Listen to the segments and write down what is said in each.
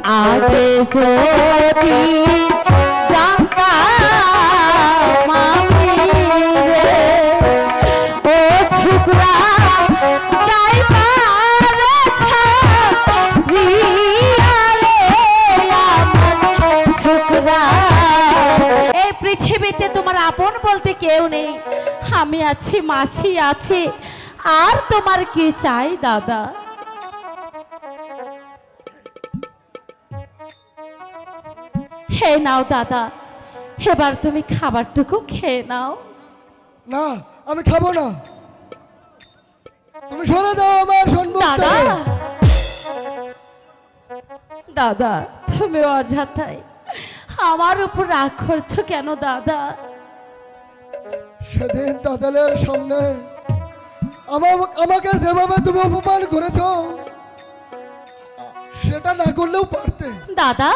आगे যদি জানতাম আমি রে ও ছোকরা যাইবার ছাড়িয়া রে আমার ছোকরা। এই পৃথিবীতে তোমার আপন বলতে কেউ নেই, আমি আছি, মাসি আছে, আর তোমার কি চাই দাদা? হে নাও দাদা, এবার তুমি খাবারটুকু খেয়ে নাও। না, আমি খাবো না, তুমি সরে দাও আমার সম্মুখ দাদা থেকে। দাদা তুমি অযথাই আমার উপর রাগ করছো কেন দাদা? সেদিন দাদালের সামনে আমাকে যেভাবে তুমি অপমান করেছ সেটা না করলেও পারতে। দাদা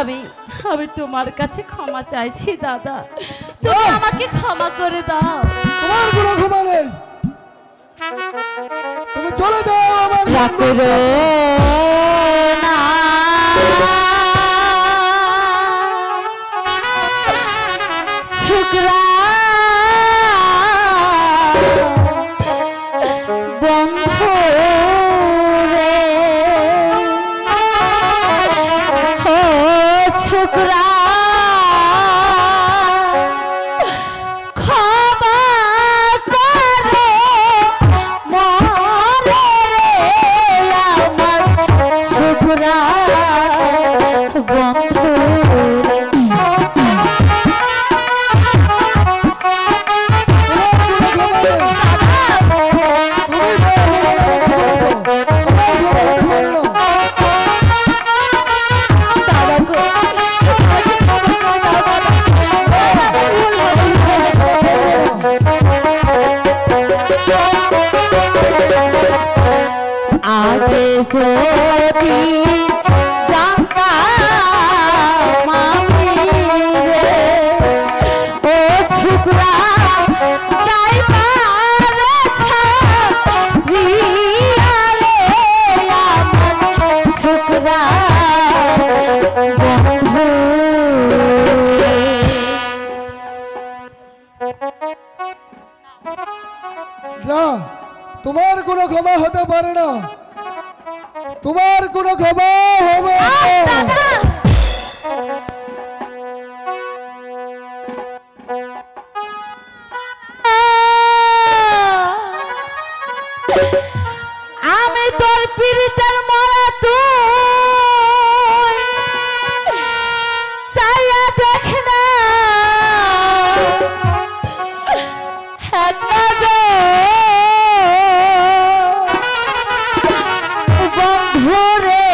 আমি আমি তোমার কাছে ক্ষমা চাইছি দাদা, তুমি আমাকে ক্ষমা করে দাও। তোমার কোনো ক্ষমা নেই, তুমি চলে যাও আমার রাগ করো না, ছোকরা বন্ধু রে ও ছোকরা ক্ষমা করে মরে রে আমার ছোকরা বন্ধু आगे যদি জানতাম আমি রে ও ছোকরা যাইবার ছাড়িয়া রে আমার ছোকরা বন্ধু। না, তোমার কোনো ক্ষমা হতে পারে না, তোমার কোনো ক্ষমা হবে না। আমি তোর পীড়িতের মরা তুই চাইয়া দেখ না বন্ধু রে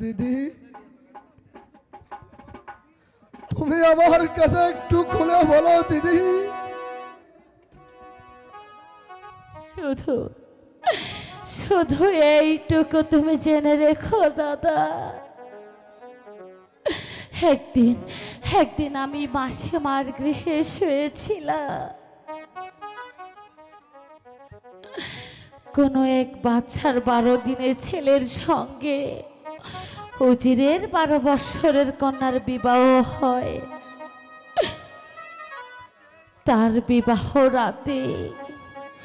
দিদি তুমি আমার কাছে একটু খুলে বলো দিদি। শুধু শুধু এইটুকু তুমি জেনে রেখো দাদা, একদিন একদিন আমি মাসিমার গৃহে শুয়েছিলাম। কোনো এক বাচ্চার 12 দিনের ছেলের সঙ্গে উজিরের 12 বৎসরের কন্যার বিবাহ হয়। তার বিবাহ রাতে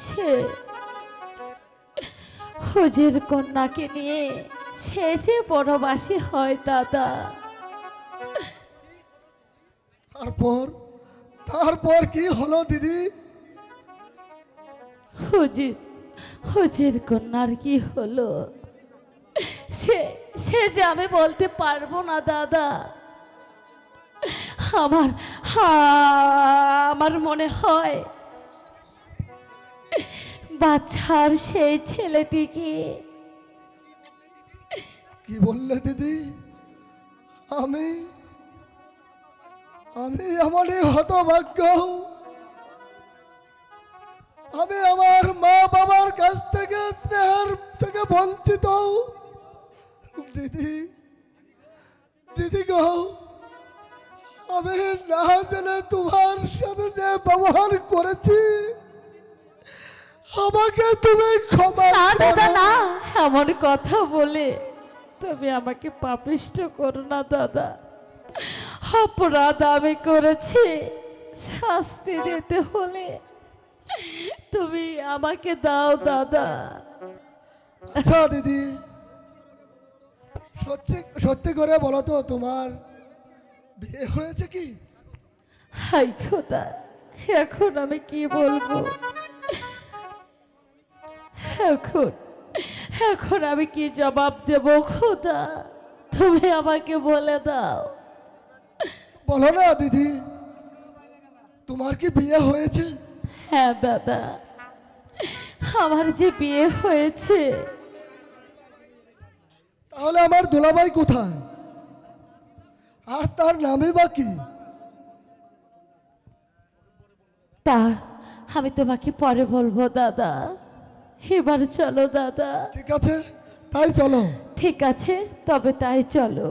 সে হুজির কন্যাকে নিয়ে সে যে বনবাসী হয় দাদা। তারপর তারপর কি হলো দিদি? হুজির কন্যার কি হলো সে সে যে আমি বলতে পারবো না দাদা। আমার মনে হয় বাচ্চার সেই ছেলেটিকে। কি বললে দিদি? আমি আমি আমার এই হতভাগ্য, আমি আমার মা বাবার কাছ থেকে স্নেহের থেকে বঞ্চিত। দিদি, দিদি গো, আমি না জেনে তোমার সাথে যে ব্যবহার করেছি, আমাকে তুমি ক্ষমা না দাদা করো। না, এমন কথা বলে তুমি আমাকে পাপিষ্ট করো না দাদা। অপরাধ আমি করেছি, শাস্তি দিতে হলে তুমি আমাকে দাও দাদা। আচ্ছা দিদি, সত্যি সত্যি করে বলো তো, তোমার বিয়ে হয়েছে কি? হাই খোদা, এখন আমি কি বলবো? এখন এখন আমি কি জবাব দেব খোদা? তুমি আমাকে বলে দাও। বলো না দিদি, তোমার কি বিয়ে হয়েছে? হ্যাঁ দাদা, আমার যে বিয়ে হয়েছে। তাহলে আমার দুলাভাই কোথায়, আর তার নামই বা কি? তা আমি তোমাকে পরে বলবো দাদা। এবার চলো দাদা। ঠিক আছে, তাই চলো। ঠিক আছে, তবে তাই চলো।